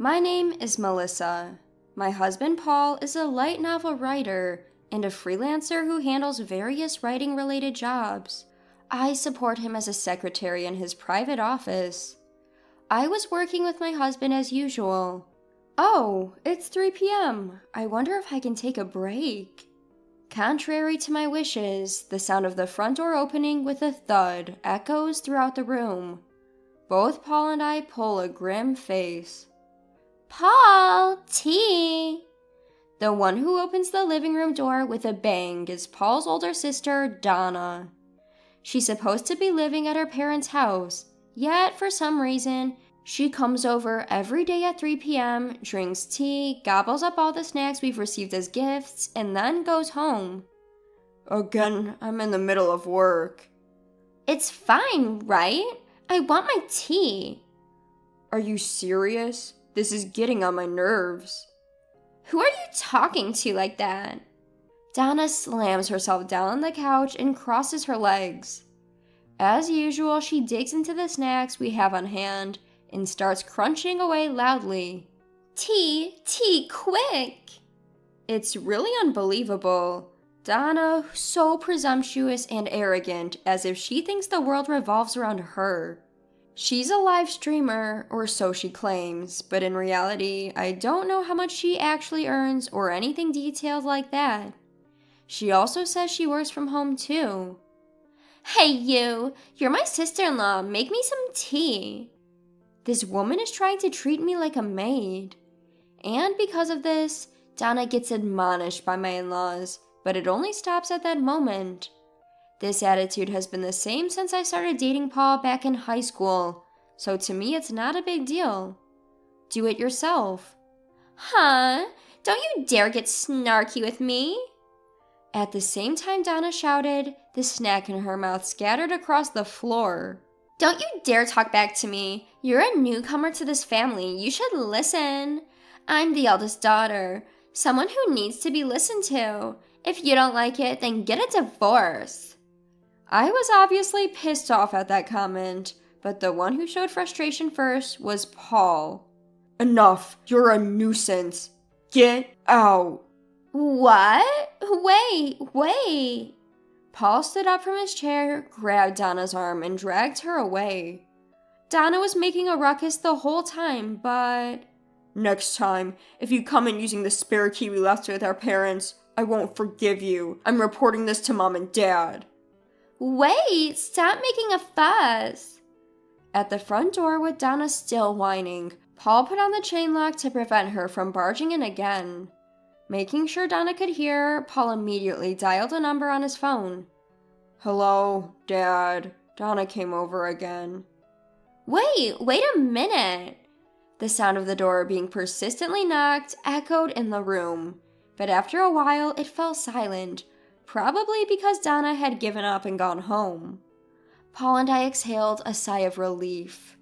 My name is Melissa. My husband Paul is a light novel writer and a freelancer who handles various writing-related jobs. I support him as a secretary in his private office. I was working with my husband as usual. Oh, it's 3 p.m. I wonder if I can take a break. Contrary to my wishes, the sound of the front door opening with a thud echoes throughout the room. Both Paul and I pull a grim face. Paul, tea! The one who opens the living room door with a bang is Paul's older sister, Donna. She's supposed to be living at her parents' house, yet for some reason, she comes over every day at 3 p.m., drinks tea, gobbles up all the snacks we've received as gifts, and then goes home. Again, I'm in the middle of work. It's fine, right? I want my tea. Are you serious? This is getting on my nerves. Who are you talking to like that? Donna slams herself down on the couch and crosses her legs. As usual, she digs into the snacks we have on hand and starts crunching away loudly. Tea, quick! It's really unbelievable. Donna, so presumptuous and arrogant, as if she thinks the world revolves around her. She's a live streamer, or so she claims, but in reality, I don't know how much she actually earns or anything detailed like that. She also says she works from home too. Hey you're my sister-in-law, make me some tea. This woman is trying to treat me like a maid. And because of this, Donna gets admonished by my in-laws, but it only stops at that moment. This attitude has been the same since I started dating Paul back in high school, so to me it's not a big deal. Do it yourself. Huh? Don't you dare get snarky with me. At the same time Donna shouted, the snack in her mouth scattered across the floor. Don't you dare talk back to me. You're a newcomer to this family. You should listen. I'm the eldest daughter, someone who needs to be listened to. If you don't like it, then get a divorce. I was obviously pissed off at that comment, but the one who showed frustration first was Paul. Enough, you're a nuisance. Get out. What? Wait. Paul stood up from his chair, grabbed Donna's arm, and dragged her away. Donna was making a ruckus the whole time, but... Next time, if you come in using the spare key we left with our parents, I won't forgive you. I'm reporting this to Mom and Dad. Wait, stop making a fuss. At the front door with Donna still whining, Paul put on the chain lock to prevent her from barging in again. Making sure Donna could hear, Paul immediately dialed a number on his phone. Hello, Dad. Donna came over again. Wait a minute. The sound of the door being persistently knocked echoed in the room, but after a while it fell silent, probably because Donna had given up and gone home. Paul and I exhaled a sigh of relief.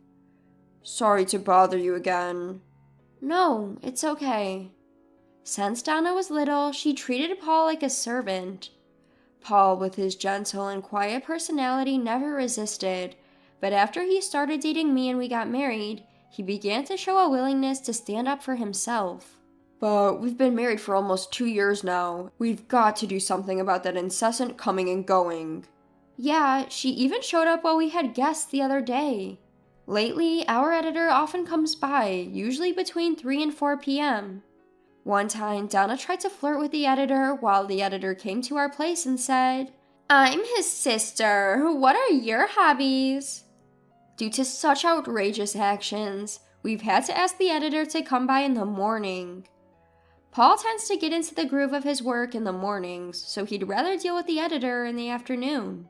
Sorry to bother you again. No, it's okay. Since Donna was little, she treated Paul like a servant. Paul, with his gentle and quiet personality, never resisted, but after he started dating me and we got married, he began to show a willingness to stand up for himself. But we've been married for almost 2 years now. We've got to do something about that incessant coming and going. Yeah, she even showed up while we had guests the other day. Lately, our editor often comes by, usually between 3 and 4 p.m. One time, Donna tried to flirt with the editor while the editor came to our place and said, I'm his sister. What are your hobbies? Due to such outrageous actions, we've had to ask the editor to come by in the morning. Paul tends to get into the groove of his work in the mornings, so he'd rather deal with the editor in the afternoon.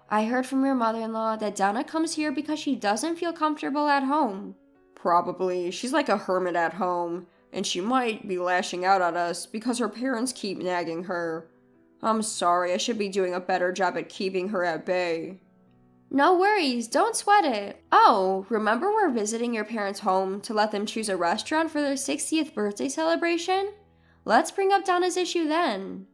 I heard from your mother-in-law that Donna comes here because she doesn't feel comfortable at home. Probably. She's like a hermit at home, and she might be lashing out at us because her parents keep nagging her. I'm sorry, I should be doing a better job at keeping her at bay. No worries, don't sweat it. Oh, remember we're visiting your parents' home to let them choose a restaurant for their 60th birthday celebration? Let's bring up Donna's issue then.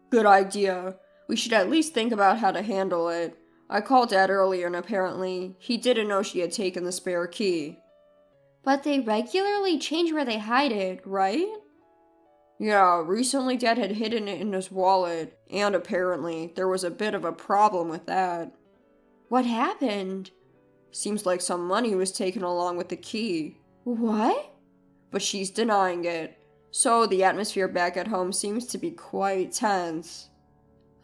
Good idea. We should at least think about how to handle it. I called Dad earlier and apparently he didn't know she had taken the spare key. But they regularly change where they hide it, right? Yeah, recently Dad had hidden it in his wallet, and apparently there was a bit of a problem with that. What happened? Seems like some money was taken along with the key. What? But she's denying it, so the atmosphere back at home seems to be quite tense.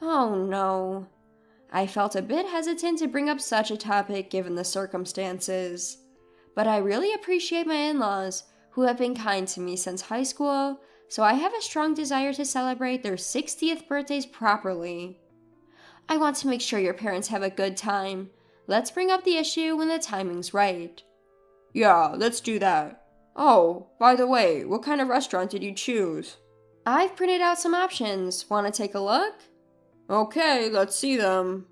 Oh no. I felt a bit hesitant to bring up such a topic given the circumstances. But I really appreciate my in-laws, who have been kind to me since high school, so I have a strong desire to celebrate their 60th birthdays properly. I want to make sure your parents have a good time. Let's bring up the issue when the timing's right. Yeah, let's do that. Oh, by the way, what kind of restaurant did you choose? I've printed out some options. Want to take a look? Okay, let's see them.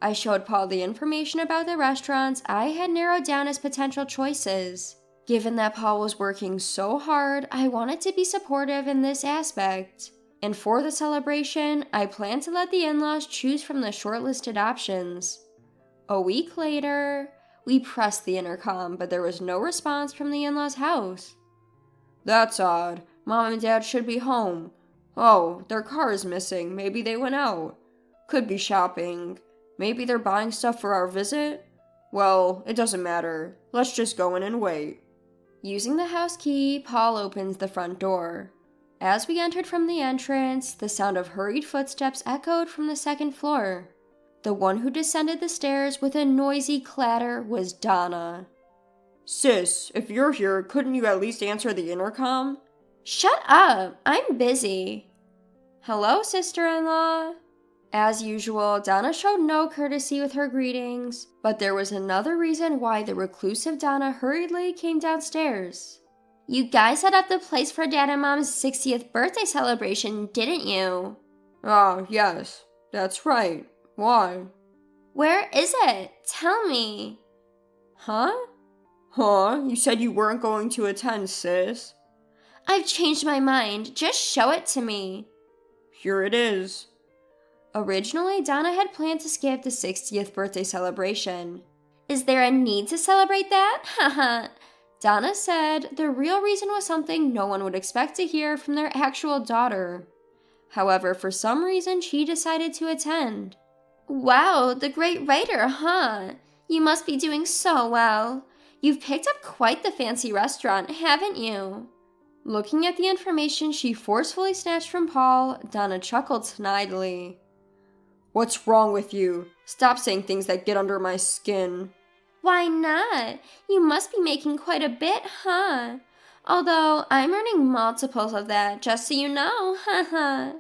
I showed Paul the information about the restaurants I had narrowed down as potential choices. Given that Paul was working so hard, I wanted to be supportive in this aspect. And for the celebration, I planned to let the in-laws choose from the shortlisted options. A week later, we pressed the intercom, but there was no response from the in-laws' house. That's odd. Mom and Dad should be home. Oh, their car is missing. Maybe they went out. Could be shopping. Maybe they're buying stuff for our visit? Well, it doesn't matter. Let's just go in and wait. Using the house key, Paul opens the front door. As we entered from the entrance, the sound of hurried footsteps echoed from the second floor. The one who descended the stairs with a noisy clatter was Donna. Sis, if you're here, couldn't you at least answer the intercom? Shut up! I'm busy. Hello, sister-in-law. As usual, Donna showed no courtesy with her greetings, but there was another reason why the reclusive Donna hurriedly came downstairs. You guys set up the place for Dad and Mom's 60th birthday celebration, didn't you? Ah, yes, that's right. Why? Where is it? Tell me. Huh? Huh? You said you weren't going to attend, sis. I've changed my mind. Just show it to me. Here it is. Originally, Donna had planned to skip the 60th birthday celebration. Is there a need to celebrate that? Haha. Donna said the real reason was something no one would expect to hear from their actual daughter. However, for some reason, she decided to attend. Wow, the great writer, huh? You must be doing so well. You've picked up quite the fancy restaurant, haven't you? Looking at the information she forcefully snatched from Paul, Donna chuckled snidely. What's wrong with you? Stop saying things that get under my skin. Why not? You must be making quite a bit, huh? Although I'm earning multiples of that, just so you know, haha.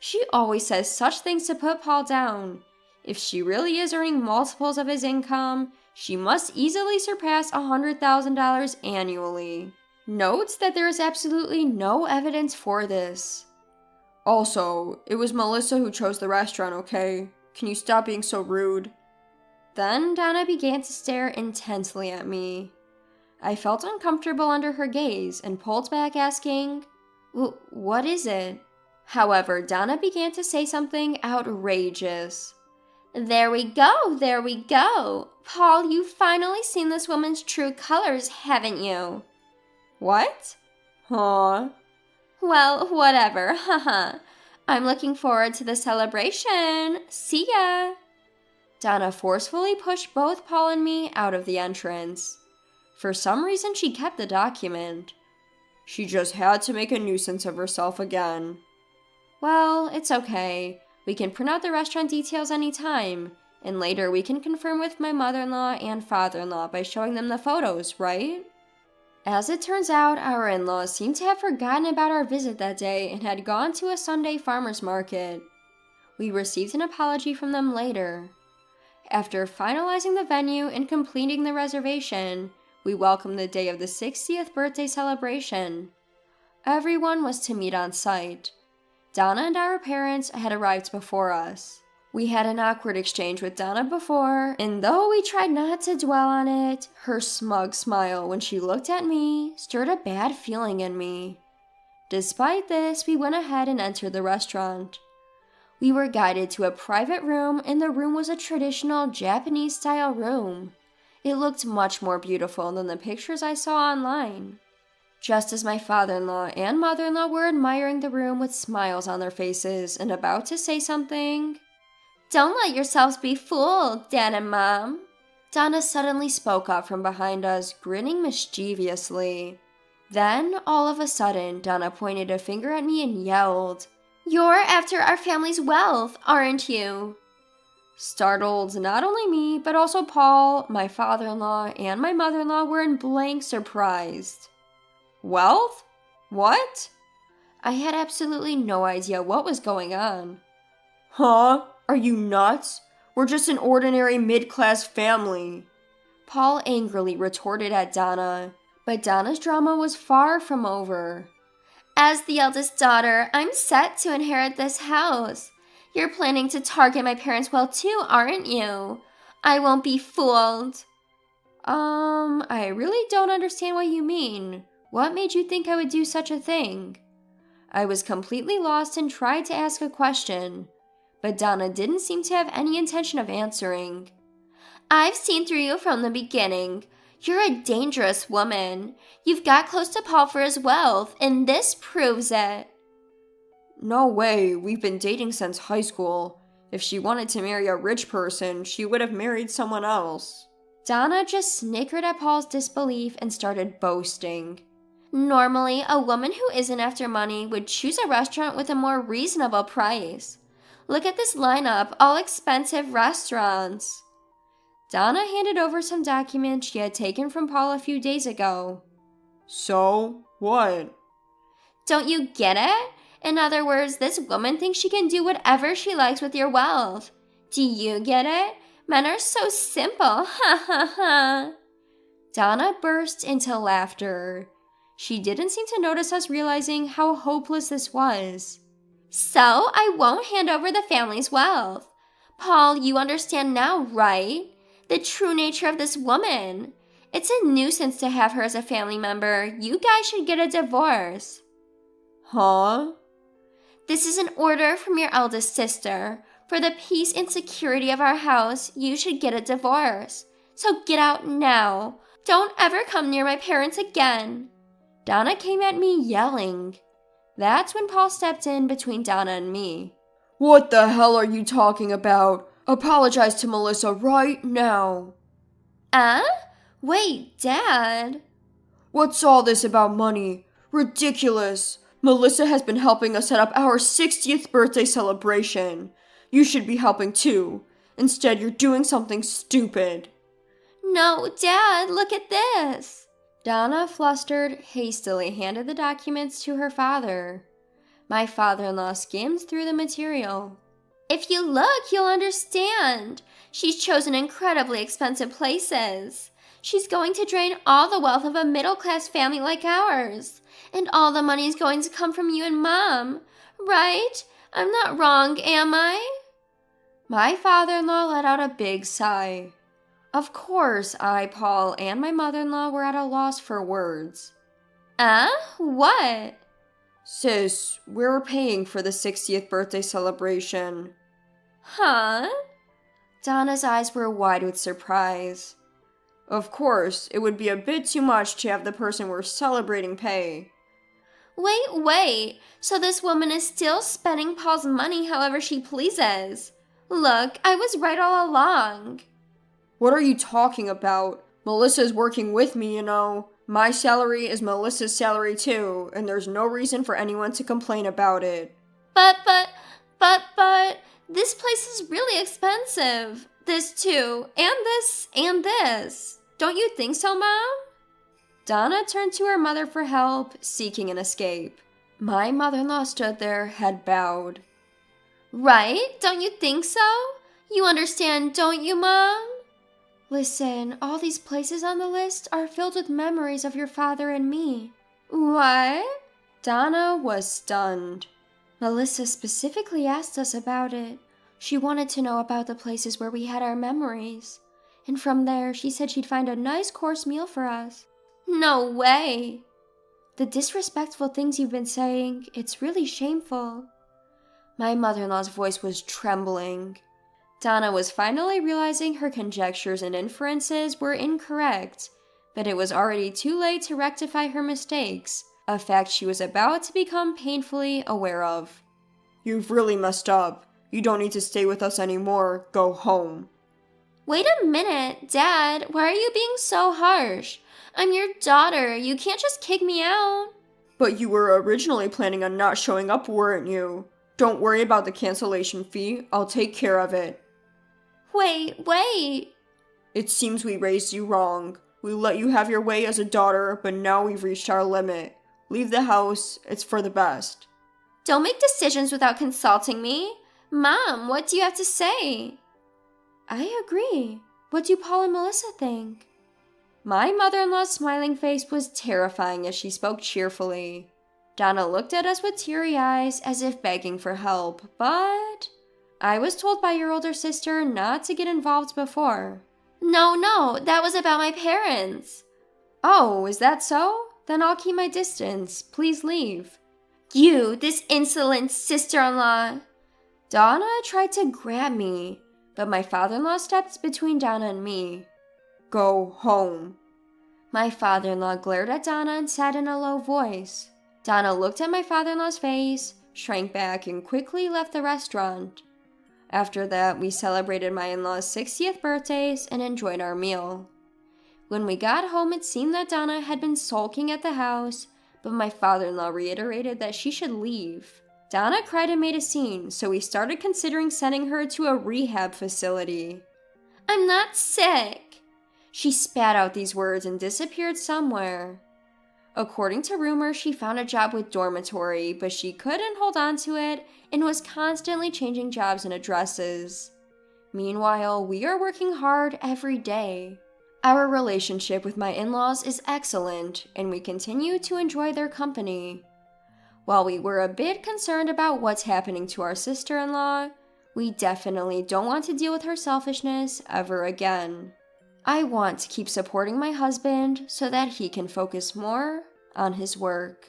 She always says such things to put Paul down. If she really is earning multiples of his income, she must easily surpass $100,000 annually. Notes that there is absolutely no evidence for this. Also, it was Melissa who chose the restaurant, okay? Can you stop being so rude? Then Donna began to stare intensely at me. I felt uncomfortable under her gaze and pulled back, asking, "What is it?" However, Donna began to say something outrageous. There we go, there we go. Paul, you've finally seen this woman's true colors, haven't you? What? Huh? Well, whatever, haha. I'm looking forward to the celebration. See ya. Donna forcefully pushed both Paul and me out of the entrance. For some reason, she kept the document. She just had to make a nuisance of herself again. Well, it's okay. We can print out the restaurant details anytime, and later we can confirm with my mother-in-law and father-in-law by showing them the photos, right? As it turns out, our in-laws seemed to have forgotten about our visit that day and had gone to a Sunday farmer's market. We received an apology from them later. After finalizing the venue and completing the reservation, we welcomed the day of the 60th birthday celebration. Everyone was to meet on site. Donna and our parents had arrived before us. We had an awkward exchange with Donna before, and though we tried not to dwell on it, her smug smile when she looked at me stirred a bad feeling in me. Despite this, we went ahead and entered the restaurant. We were guided to a private room, and the room was a traditional Japanese-style room. It looked much more beautiful than the pictures I saw online. Just as my father-in-law and mother-in-law were admiring the room with smiles on their faces and about to say something, "Don't let yourselves be fooled, Dad and Mom." Donna suddenly spoke up from behind us, grinning mischievously. Then, all of a sudden, Donna pointed a finger at me and yelled, "You're after our family's wealth, aren't you?" Startled, not only me, but also Paul, my father-in-law, and my mother-in-law were in blank surprise. Wealth? What? I had absolutely no idea what was going on. Huh? Are you nuts? We're just an ordinary mid-class family. Paul angrily retorted at Donna, but Donna's drama was far from over. "As the eldest daughter, I'm set to inherit this house. You're planning to target my parents well too, aren't you? I won't be fooled." I really don't understand what you mean. What made you think I would do such a thing? I was completely lost and tried to ask a question, but Donna didn't seem to have any intention of answering. "I've seen through you from the beginning. You're a dangerous woman. You've got close to Paul for his wealth, and this proves it." No way, we've been dating since high school. If she wanted to marry a rich person, she would have married someone else. Donna just snickered at Paul's disbelief and started boasting. "Normally, a woman who isn't after money would choose a restaurant with a more reasonable price. Look at this lineup, all expensive restaurants." Donna handed over some documents she had taken from Paul a few days ago. "So, what?" "Don't you get it? In other words, this woman thinks she can do whatever she likes with your wealth. Do you get it? Men are so simple, ha ha ha." Donna burst into laughter. She didn't seem to notice us realizing how hopeless this was. "So, I won't hand over the family's wealth. Paul, you understand now, right? The true nature of this woman. It's a nuisance to have her as a family member. You guys should get a divorce." Huh? "This is an order from your eldest sister. For the peace and security of our house, you should get a divorce. So get out now. Don't ever come near my parents again." Donna came at me yelling. That's when Paul stepped in between Donna and me. "What the hell are you talking about? Apologize to Melissa right now." Wait, Dad. "What's all this about money? Ridiculous. Melissa has been helping us set up our 60th birthday celebration. You should be helping too. Instead, you're doing something stupid." "No, Dad, look at this." Donna, flustered, hastily handed the documents to her father. My father-in-law skimmed through the material. "If you look, you'll understand. She's chosen incredibly expensive places. She's going to drain all the wealth of a middle-class family like ours. And all the money's going to come from you and Mom. Right? I'm not wrong, am I?" My father-in-law let out a big sigh. Of course, I, Paul, and my mother-in-law were at a loss for words. What? "Sis, we're paying for the 60th birthday celebration." Huh? Donna's eyes were wide with surprise. "Of course, it would be a bit too much to have the person we're celebrating pay." Wait. So this woman is still spending Paul's money however she pleases. Look, I was right all along. What are you talking about? Melissa's working with me, you know. My salary is Melissa's salary too, and there's no reason for anyone to complain about it. But, this place is really expensive. This too, and this. Don't you think so, Mom? Donna turned to her mother for help, seeking an escape. My mother-in-law stood there, head bowed. Right? Don't you think so? You understand, don't you, Mom? Listen, all these places on the list are filled with memories of your father and me. What? Donna was stunned. Melissa specifically asked us about it. She wanted to know about the places where we had our memories. And from there, she said she'd find a nice course meal for us. No way! The disrespectful things you've been saying, it's really shameful. My mother-in-law's voice was trembling. Donna was finally realizing her conjectures and inferences were incorrect, but it was already too late to rectify her mistakes, a fact she was about to become painfully aware of. You've really messed up. You don't need to stay with us anymore. Go home. Wait a minute, Dad, why are you being so harsh? I'm your daughter, you can't just kick me out. But you were originally planning on not showing up, weren't you? Don't worry about the cancellation fee. I'll take care of it. Wait. It seems we raised you wrong. We let you have your way as a daughter, but now we've reached our limit. Leave the house. It's for the best. Don't make decisions without consulting me. Mom, what do you have to say? I agree. What do Paul and Melissa think? My mother-in-law's smiling face was terrifying as she spoke cheerfully. Donna looked at us with teary eyes as if begging for help, but I was told by your older sister not to get involved before. No, that was about my parents. Oh, is that so? Then I'll keep my distance. Please leave. You, this insolent sister-in-law. Donna tried to grab me, but my father-in-law stepped between Donna and me. Go home. My father-in-law glared at Donna and said in a low voice. Donna looked at my father-in-law's face, shrank back, and quickly left the restaurant. After that, we celebrated my in-laws' 60th birthdays and enjoyed our meal. When we got home, it seemed that Donna had been sulking at the house, but my father-in-law reiterated that she should leave. Donna cried and made a scene, so we started considering sending her to a rehab facility. I'm not sick. She spat out these words and disappeared somewhere. According to rumor, she found a job with dormitory, but she couldn't hold on to it and was constantly changing jobs and addresses. Meanwhile, we are working hard every day. Our relationship with my in-laws is excellent, and we continue to enjoy their company. While we were a bit concerned about what's happening to our sister-in-law, we definitely don't want to deal with her selfishness ever again. I want to keep supporting my husband so that he can focus more on his work.